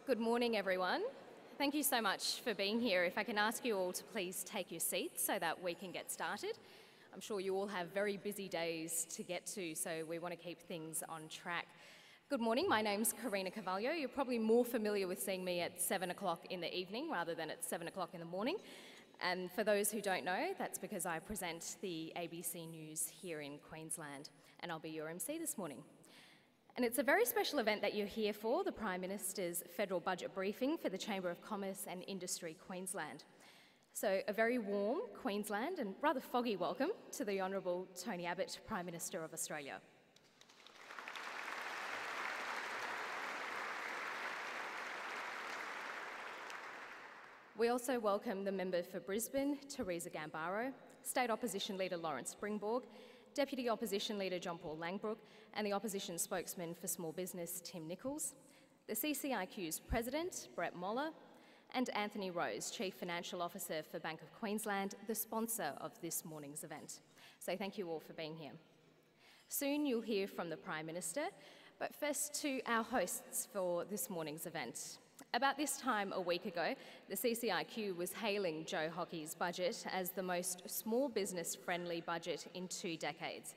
Good morning, everyone. Thank you so much for being here. If I can ask you all to please take your seats so that we can get started. I'm sure you all have very busy days to get to, so we want to keep things on track. Good morning, my name's Karina Carvalho. You're probably more familiar with seeing me at 7 o'clock in the evening rather than at 7 o'clock in the morning. And for those who don't know, that's because I present the ABC News here in Queensland, and I'll be your MC this morning. And it's a very special event that you're here for, the Prime Minister's Federal Budget briefing for the Chamber of Commerce and Industry Queensland. So a very warm Queensland and rather foggy welcome to the Honourable Tony Abbott, Prime Minister of Australia. We also welcome the Member for Brisbane, Teresa Gambaro, State Opposition Leader Lawrence Springborg, Deputy Opposition Leader John Paul Langbroek, and the Opposition Spokesman for Small Business, Tim Nicholls, the CCIQ's President, Brett Moller, and Anthony Rose, Chief Financial Officer for Bank of Queensland, the sponsor of this morning's event. So thank you all for being here. Soon you'll hear from the Prime Minister, but first to our hosts for this morning's event. About this time a week ago, the CCIQ was hailing Joe Hockey's budget as the most small business-friendly budget in 2 decades,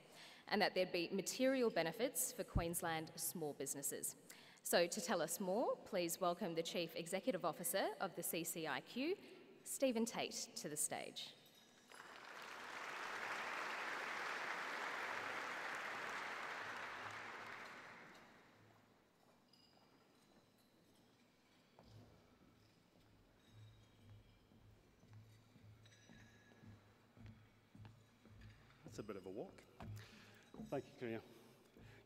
and that there'd be material benefits for Queensland small businesses. So to tell us more, please welcome the Chief Executive Officer of the CCIQ, Stephen Tate, to the stage. A bit of a walk. Thank you, Karina.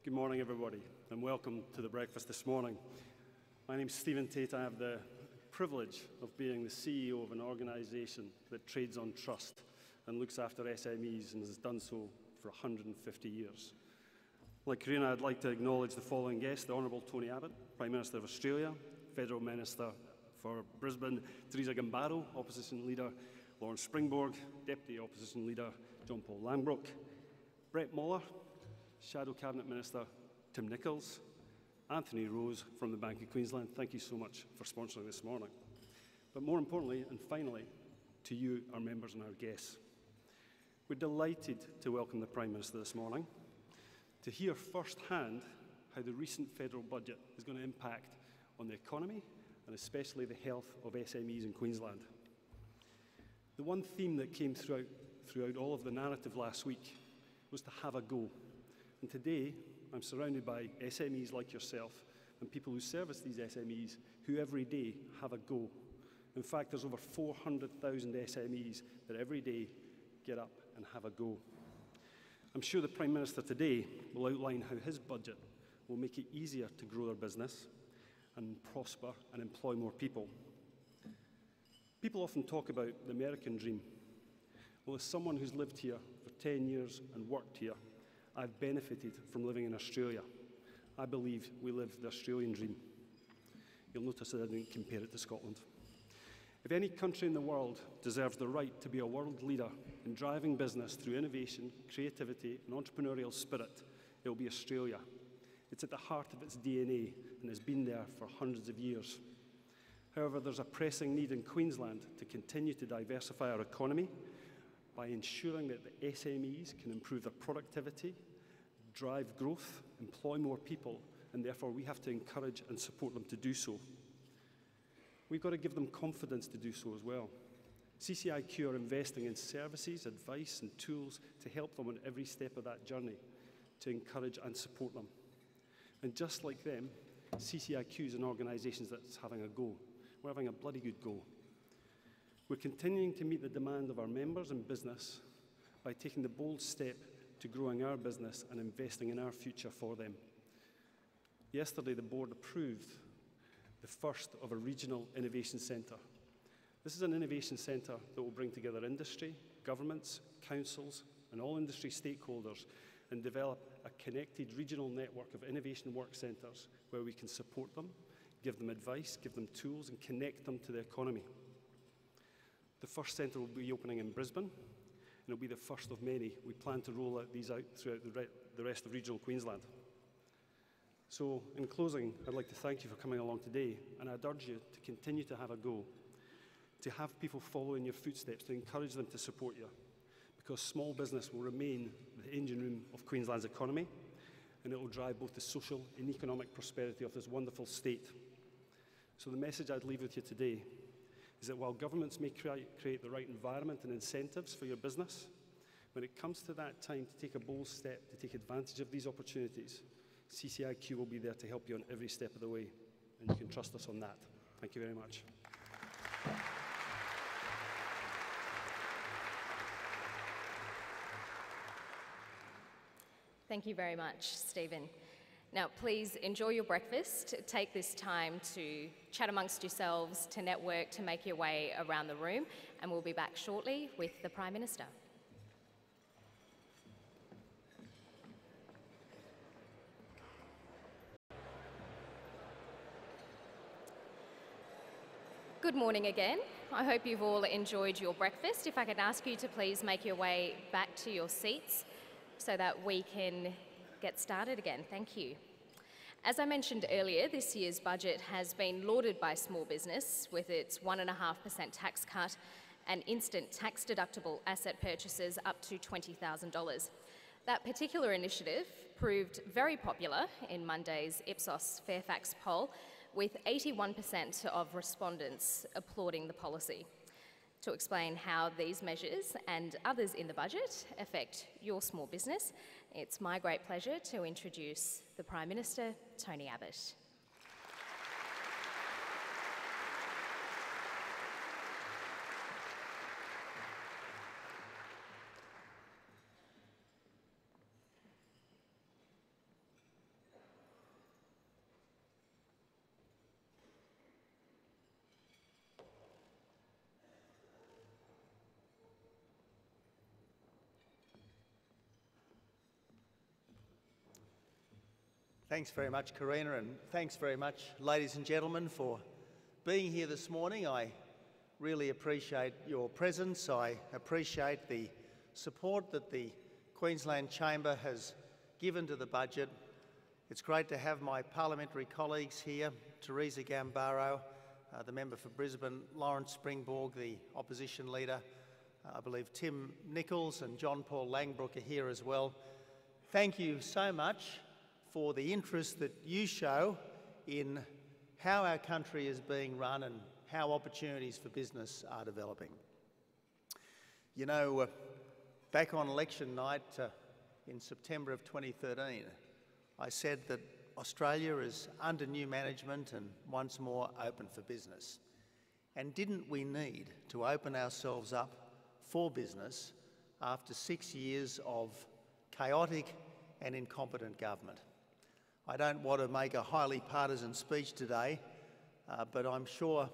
Good morning, everybody, and welcome to the breakfast this morning. My name's Stephen Tate. I have the privilege of being the CEO of an organisation that trades on trust and looks after SMEs and has done so for 150 years. Like Karina, I'd like to acknowledge the following guests: the Honourable Tony Abbott, Prime Minister of Australia, Federal Minister for Brisbane, Teresa Gambaro, Opposition Leader Lawrence Springborg, Deputy Opposition Leader John Paul Langbroek, Brett Moller, Shadow Cabinet Minister Tim Nicholls, Anthony Rose from the Bank of Queensland. Thank you so much for sponsoring this morning. But more importantly and finally, to you, our members and our guests. We're delighted to welcome the Prime Minister this morning to hear firsthand how the recent federal budget is going to impact on the economy and especially the health of SMEs in Queensland. The one theme that came throughout all of the narrative last week was to have a go. And today, I'm surrounded by SMEs like yourself and people who service these SMEs who every day have a go. In fact, there's over 400,000 SMEs that every day get up and have a go. I'm sure the Prime Minister today will outline how his budget will make it easier to grow their business and prosper and employ more people. People often talk about the American dream. Well, as someone who's lived here for 10 years and worked here, I've benefited from living in Australia. I believe we live the Australian dream. You'll notice that I didn't compare it to Scotland. If any country in the world deserves the right to be a world leader in driving business through innovation, creativity and entrepreneurial spirit, it will be Australia. It's at the heart of its DNA and has been there for hundreds of years. However, there's a pressing need in Queensland to continue to diversify our economy by ensuring that the SMEs can improve their productivity, drive growth, employ more people, and therefore we have to encourage and support them to do so. We've got to give them confidence to do so as well. CCIQ are investing in services, advice and tools to help them on every step of that journey, to encourage and support them. And just like them, CCIQ is an organisation that's having a go. We're having a bloody good go. We're continuing to meet the demand of our members and business by taking the bold step to growing our business and investing in our future for them. Yesterday, the board approved the first of a regional innovation centre. This is an innovation centre that will bring together industry, governments, councils and all industry stakeholders and develop a connected regional network of innovation work centres where we can support them, give them advice, give them tools and connect them to the economy. The first centre will be opening in Brisbane and it'll be the first of many. We plan to roll these out throughout the rest of regional Queensland. So, in closing, I'd like to thank you for coming along today, and I'd urge you to continue to have a go, to have people follow in your footsteps, to encourage them to support you, because small business will remain the engine room of Queensland's economy, and it will drive both the social and economic prosperity of this wonderful state. So the message I'd leave with you today is that while governments may create the right environment and incentives for your business, when it comes to that time to take a bold step, to take advantage of these opportunities, CCIQ will be there to help you on every step of the way, and you can trust us on that. Thank you very much. Thank you very much, Stephen. Now, please enjoy your breakfast. Take this time to chat amongst yourselves, to network, to make your way around the room, and we'll be back shortly with the Prime Minister. Good morning again. I hope you've all enjoyed your breakfast. If I could ask you to please make your way back to your seats so that we can get started again. Thank you. As I mentioned earlier, this year's budget has been lauded by small business with its 1.5% tax cut and instant tax deductible asset purchases up to $20,000. That particular initiative proved very popular in Monday's Ipsos Fairfax poll, with 81% of respondents applauding the policy. To explain how these measures and others in the budget affect your small business, it's my great pleasure to introduce the Prime Minister, Tony Abbott. Thanks very much, Karina, and thanks very much, ladies and gentlemen, for being here this morning. I really appreciate your presence. I appreciate the support that the Queensland Chamber has given to the budget. It's great to have my parliamentary colleagues here, Teresa Gambaro, the member for Brisbane, Lawrence Springborg, the opposition leader, I believe Tim Nichols and John Paul Langbrook are here as well. Thank you so much for the interest that you show in how our country is being run and how opportunities for business are developing. You know, back on election night in September of 2013, I said that Australia is under new management and once more open for business. And didn't we need to open ourselves up for business after 6 years of chaotic and incompetent government? I don't want to make a highly partisan speech today, but I'm sure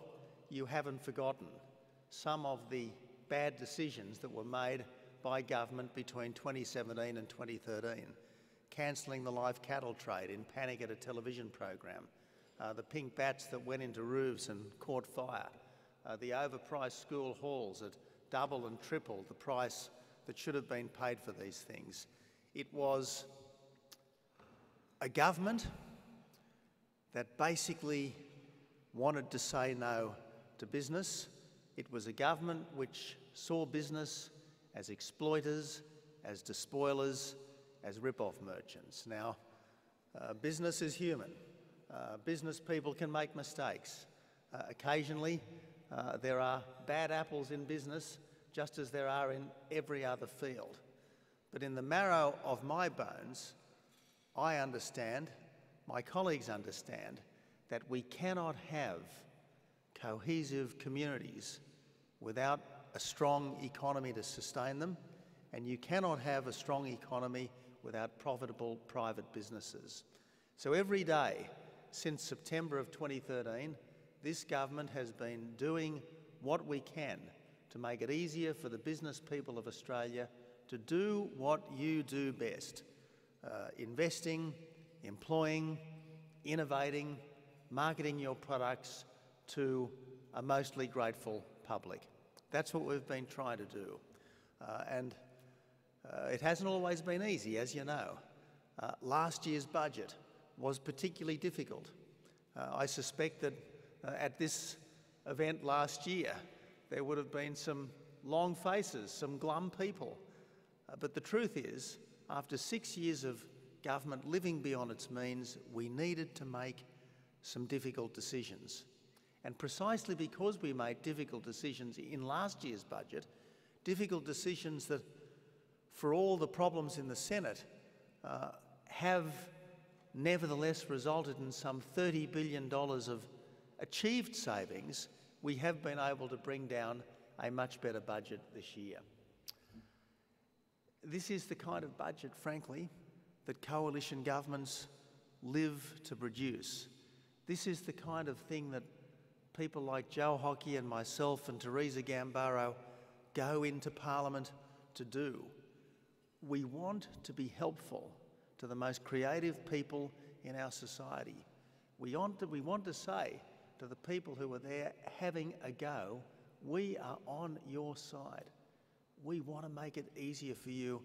you haven't forgotten some of the bad decisions that were made by government between 2017 and 2013. Cancelling the live cattle trade in panic at a television program, the pink bats that went into roofs and caught fire, the overpriced school halls at double and triple the price that should have been paid for these things. It was a government that basically wanted to say no to business. It was a government which saw business as exploiters, as despoilers, as rip-off merchants. Now, business is human. Business people can make mistakes. Occasionally, there are bad apples in business, just as there are in every other field. But in the marrow of my bones, I understand, my colleagues understand, that we cannot have cohesive communities without a strong economy to sustain them, and you cannot have a strong economy without profitable private businesses. So every day since September of 2013, this government has been doing what we can to make it easier for the business people of Australia to do what you do best. Investing, employing, innovating, marketing your products to a mostly grateful public. That's what we've been trying to do. And it hasn't always been easy, as you know. Last year's budget was particularly difficult. I suspect that at this event last year, there would have been some long faces, some glum people. But the truth is, after 6 years of government living beyond its means, we needed to make some difficult decisions. And precisely because we made difficult decisions in last year's budget, difficult decisions that, for all the problems in the Senate, have nevertheless resulted in some $30 billion of achieved savings, we have been able to bring down a much better budget this year. This is the kind of budget, frankly, that coalition governments live to produce. This is the kind of thing that people like Joe Hockey and myself and Theresa Gambaro go into Parliament to do. We want to be helpful to the most creative people in our society. We want to say to the people who are there having a go, we are on your side. We want to make it easier for you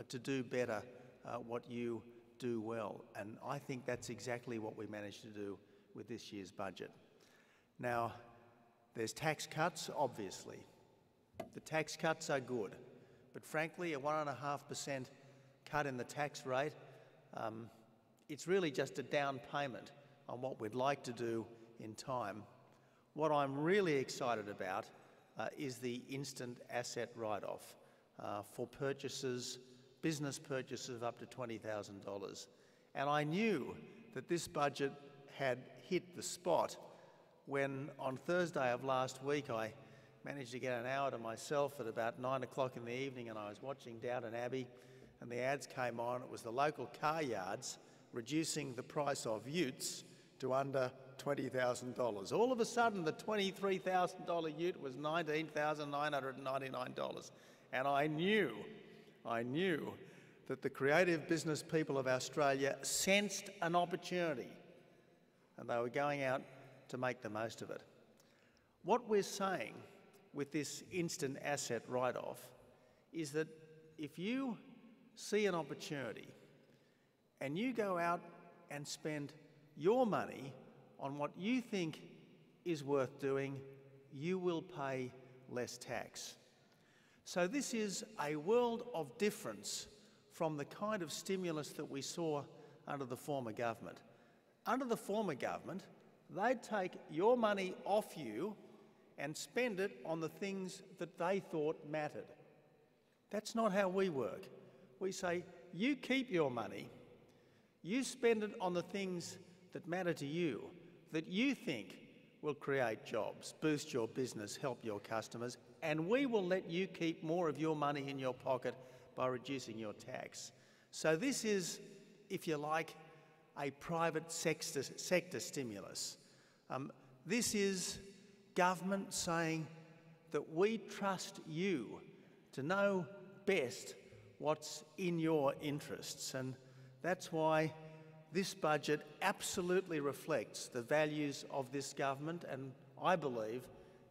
to do better what you do well. And I think that's exactly what we managed to do with this year's budget. Now, there's tax cuts, obviously. The tax cuts are good. But frankly, a 1.5% cut in the tax rate, it's really just a down payment on what we'd like to do in time. What I'm really excited about is the instant asset write-off for purchases, business purchases of up to $20,000. And I knew that this budget had hit the spot when on Thursday of last week I managed to get an hour to myself at about 9 o'clock in the evening, and I was watching Downton Abbey and the ads came on. It was the local car yards reducing the price of utes to under $20,000. All of a sudden, the $23,000 ute was $19,999. And I knew that the creative business people of Australia sensed an opportunity and they were going out to make the most of it. What we're saying with this instant asset write-off is that if you see an opportunity and you go out and spend your money on what you think is worth doing, you will pay less tax. So this is a world of difference from the kind of stimulus that we saw under the former government. Under the former government, they'd take your money off you and spend it on the things that they thought mattered. That's not how we work. We say, you keep your money, you spend it on the things that matter to you, that you think will create jobs, boost your business, help your customers, and we will let you keep more of your money in your pocket by reducing your tax. So this is, if you like, a private sector stimulus. This is government saying that we trust you to know best what's in your interests, and that's why this budget absolutely reflects the values of this government, and I believe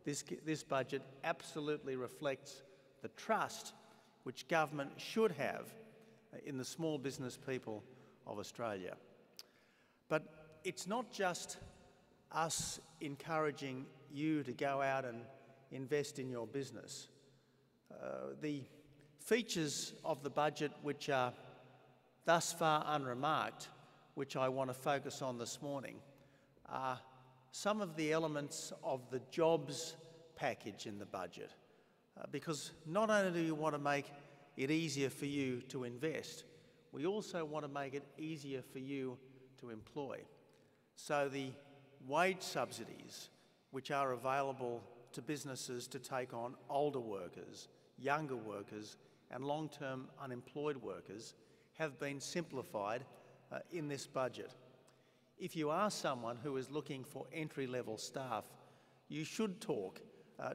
this budget absolutely reflects the trust which government should have in the small business people of Australia. But it's not just us encouraging you to go out and invest in your business. The features of the budget which are thus far unremarked, which I want to focus on this morning, are some of the elements of the jobs package in the budget. Because not only do we want to make it easier for you to invest, we also want to make it easier for you to employ. So the wage subsidies, which are available to businesses to take on older workers, younger workers, and long-term unemployed workers, have been simplified in this budget. If you are someone who is looking for entry-level staff, you should talk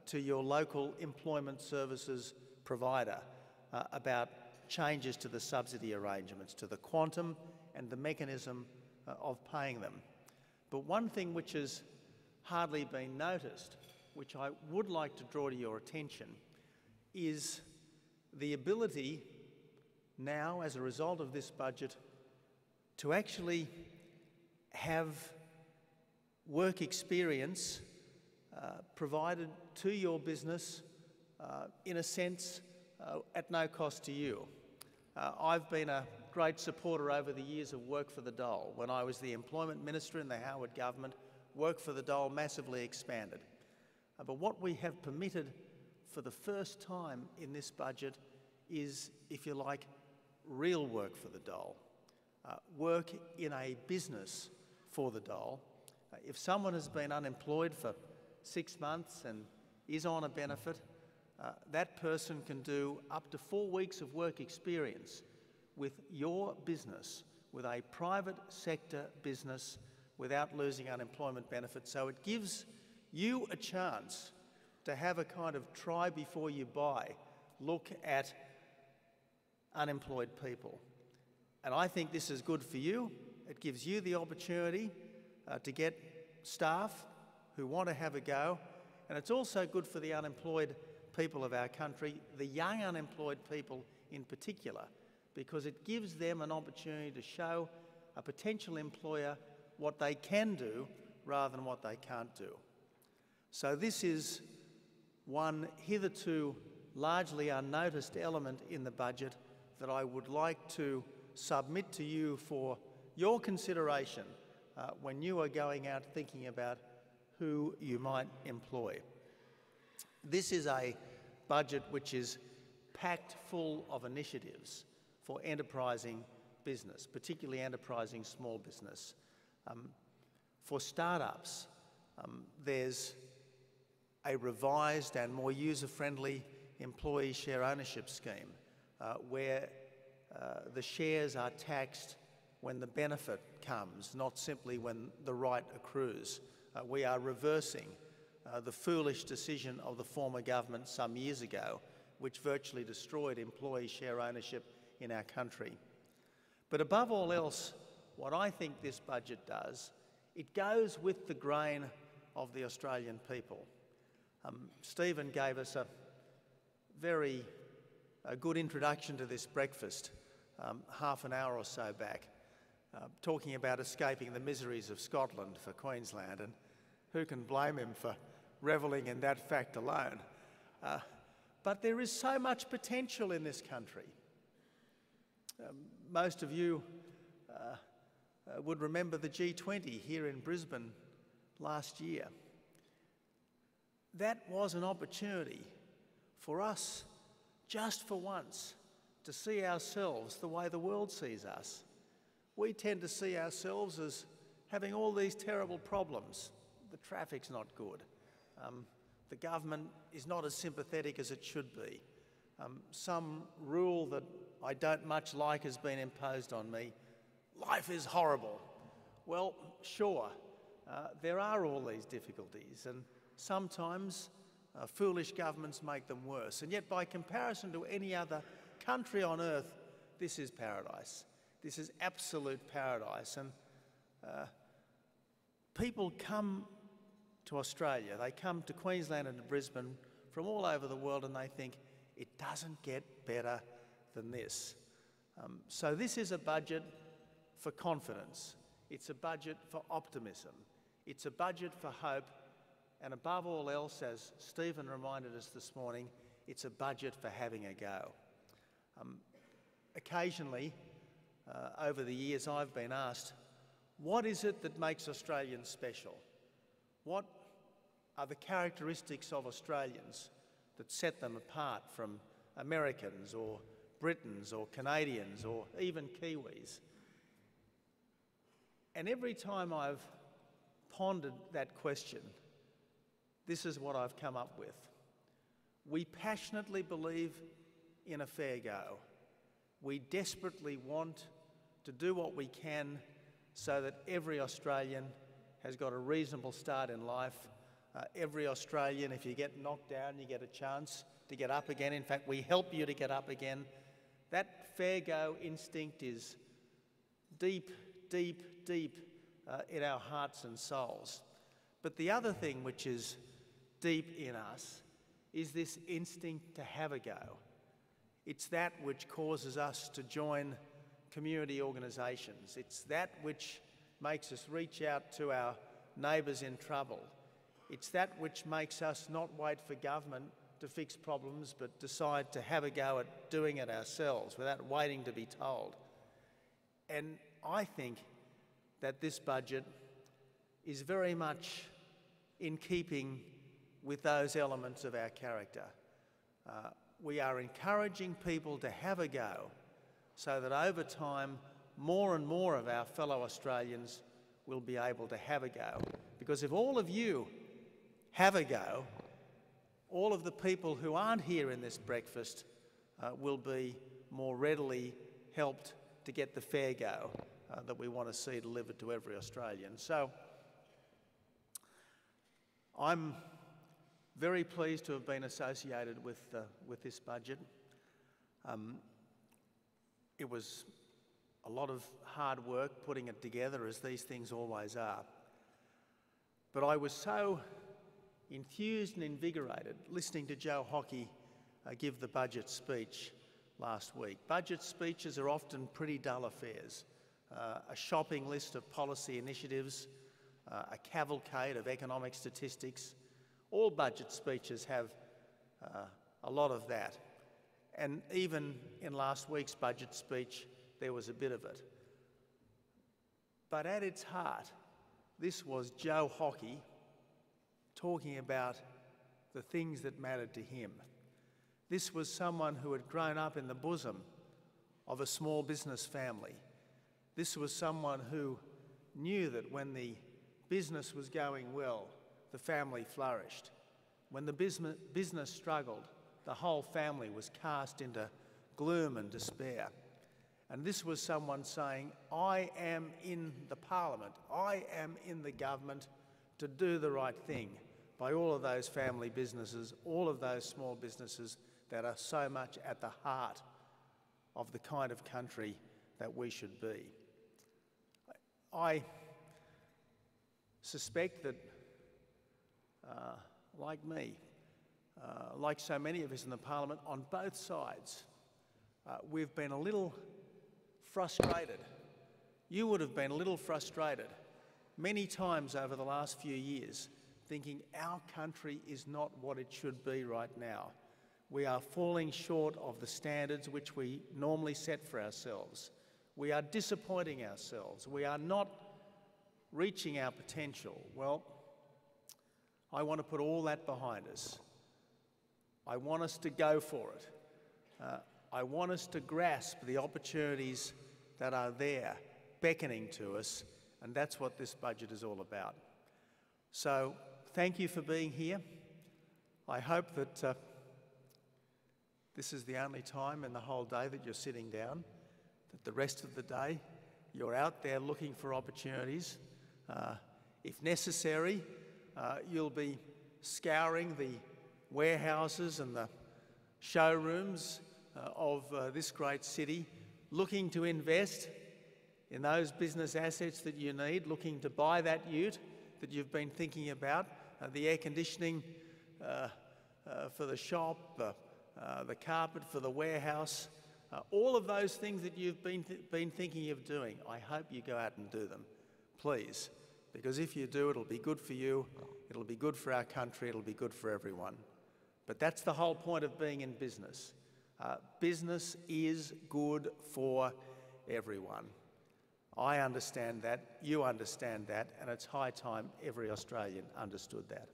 to your local employment services provider about changes to the subsidy arrangements, to the quantum and the mechanism of paying them. But one thing which has hardly been noticed, which I would like to draw to your attention, is the ability now, as a result of this budget, to actually have work experience provided to your business in a sense at no cost to you. I've been a great supporter over the years of Work for the Dole. When I was the Employment Minister in the Howard government, Work for the Dole massively expanded. But what we have permitted for the first time in this budget is, if you like, real work for the dole. Work in a business for the dole. If someone has been unemployed for 6 months and is on a benefit, that person can do up to 4 weeks of work experience with your business, with a private sector business, without losing unemployment benefits. So it gives you a chance to have a kind of try before you buy look at unemployed people. And I think this is good for you. It gives you the opportunity to get staff who want to have a go. And it's also good for the unemployed people of our country, the young unemployed people in particular, because it gives them an opportunity to show a potential employer what they can do rather than what they can't do. So this is one hitherto largely unnoticed element in the budget that I would like to submit to you for your consideration when you are going out thinking about who you might employ. This is a budget which is packed full of initiatives for enterprising business, particularly enterprising small business. For startups, there's a revised and more user-friendly employee share ownership scheme where the shares are taxed when the benefit comes, not simply when the right accrues. We are reversing the foolish decision of the former government some years ago, which virtually destroyed employee share ownership in our country. But above all else, what I think this budget does, it goes with the grain of the Australian people. Stephen gave us a very good introduction to this breakfast half an hour or so back, talking about escaping the miseries of Scotland for Queensland, and who can blame him for revelling in that fact alone. But there is so much potential in this country. Most of you would remember the G20 here in Brisbane last year. That was an opportunity for us, just for once, to see ourselves the way the world sees us. We tend to see ourselves as having all these terrible problems. The traffic's not good. The government is not as sympathetic as it should be. Some rule that I don't much like has been imposed on me. Life is horrible. Well, sure, there are all these difficulties, and sometimes foolish governments make them worse. And yet, by comparison to any other country on earth, this is paradise. This is absolute paradise. And people come to Australia, they come to Queensland and to Brisbane from all over the world, and they think, it doesn't get better than this. So this is a budget for confidence. It's a budget for optimism. It's a budget for hope. And above all else, as Stephen reminded us this morning, it's a budget for having a go. Occasionally, over the years, I've been asked, what is it that makes Australians special? What are the characteristics of Australians that set them apart from Americans or Britons or Canadians or even Kiwis? And every time I've pondered that question, this is what I've come up with. We passionately believe in a fair go. We desperately want to do what we can so that every Australian has got a reasonable start in life. Every Australian, if you get knocked down, you get a chance to get up again. In fact, we help you to get up again. That fair go instinct is deep, deep, deep in our hearts and souls. But the other thing which is deep in us is this instinct to have a go. It's that which causes us to join community organisations. It's that which makes us reach out to our neighbours in trouble. It's that which makes us not wait for government to fix problems, but decide to have a go at doing it ourselves without waiting to be told. And I think that this budget is very much in keeping with those elements of our character. We are encouraging people to have a go so that over time more and more of our fellow Australians will be able to have a go. Because if all of you have a go, all of the people who aren't here in this breakfast will be more readily helped to get the fair go that we want to see delivered to every Australian. So I'm very pleased to have been associated with this budget. It was a lot of hard work putting it together, as these things always are. But I was so enthused and invigorated listening to Joe Hockey give the budget speech last week. Budget speeches are often pretty dull affairs. A shopping list of policy initiatives, a cavalcade of economic statistics. All budget speeches have a lot of that. And even in last week's budget speech, there was a bit of it. But at its heart, this was Joe Hockey talking about the things that mattered to him. This was someone who had grown up in the bosom of a small business family. This was someone who knew that when the business was going well, the family flourished. When the business struggled, the whole family was cast into gloom and despair. And this was someone saying, I am in the Parliament, I am in the government to do the right thing by all of those family businesses, all of those small businesses that are so much at the heart of the kind of country that we should be. I suspect that, like me, like so many of us in the Parliament, on both sides, we've been a little frustrated. You would have been a little frustrated many times over the last few years, thinking our country is not what it should be right now. We are falling short of the standards which we normally set for ourselves. We are disappointing ourselves. We are not reaching our potential. Well, I want to put all that behind us. I want us to go for it. I want us to grasp the opportunities that are there, beckoning to us, and that's what this budget is all about. So, thank you for being here. I hope that this is the only time in the whole day that you're sitting down, that the rest of the day you're out there looking for opportunities. If necessary, you'll be scouring the warehouses and the showrooms of this great city, looking to invest in those business assets that you need, looking to buy that ute that you've been thinking about, the air conditioning for the shop, the carpet for the warehouse, all of those things that you've been thinking of doing. I hope you go out and do them, please, because if you do, it'll be good for you, it'll be good for our country, it'll be good for everyone. But that's the whole point of being in business. Business is good for everyone. I understand that, you understand that, and it's high time every Australian understood that.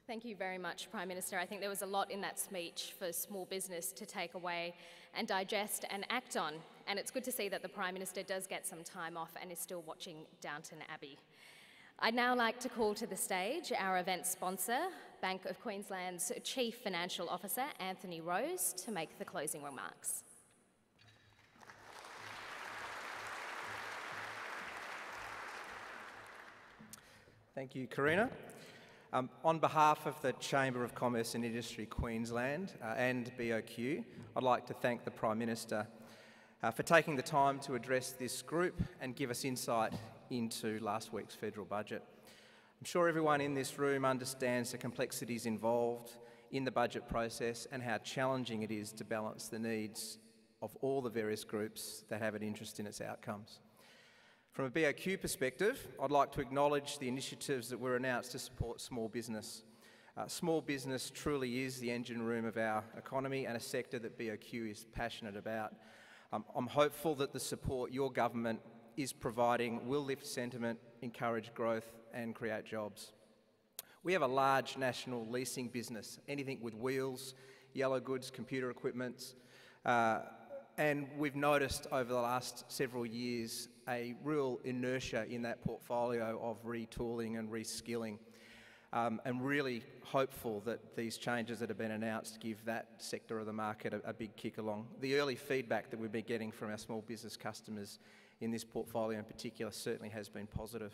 Thank you very much, Prime Minister. I think there was a lot in that speech for small business to take away and digest and act on. And it's good to see that the Prime Minister does get some time off and is still watching Downton Abbey. I'd now like to call to the stage our event sponsor, Bank of Queensland's Chief Financial Officer, Anthony Rose, to make the closing remarks. Thank you, Karina. On behalf of the Chamber of Commerce and Industry Queensland and BOQ, I'd like to thank the Prime Minister for taking the time to address this group and give us insight into last week's federal budget. I'm sure everyone in this room understands the complexities involved in the budget process and how challenging it is to balance the needs of all the various groups that have an interest in its outcomes. From a BOQ perspective, I'd like to acknowledge the initiatives that were announced to support small business. Small business truly is the engine room of our economy and a sector that BOQ is passionate about. I'm hopeful that the support your government is providing will lift sentiment, encourage growth and create jobs. We have a large national leasing business, anything with wheels, yellow goods, computer equipment, and we've noticed over the last several years a real inertia in that portfolio of retooling and reskilling. And really hopeful that these changes that have been announced give that sector of the market a big kick along. The early feedback that we've been getting from our small business customers in this portfolio in particular certainly has been positive.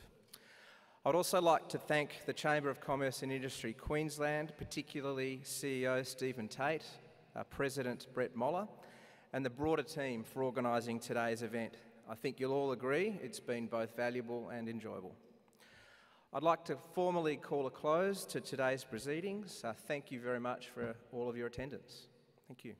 I'd also like to thank the Chamber of Commerce and Industry Queensland, particularly CEO Stephen Tate, President Brett Moller, and the broader team for organising today's event. I think you'll all agree it's been both valuable and enjoyable. I'd like to formally call a close to today's proceedings. Thank you very much for all of your attendance. Thank you.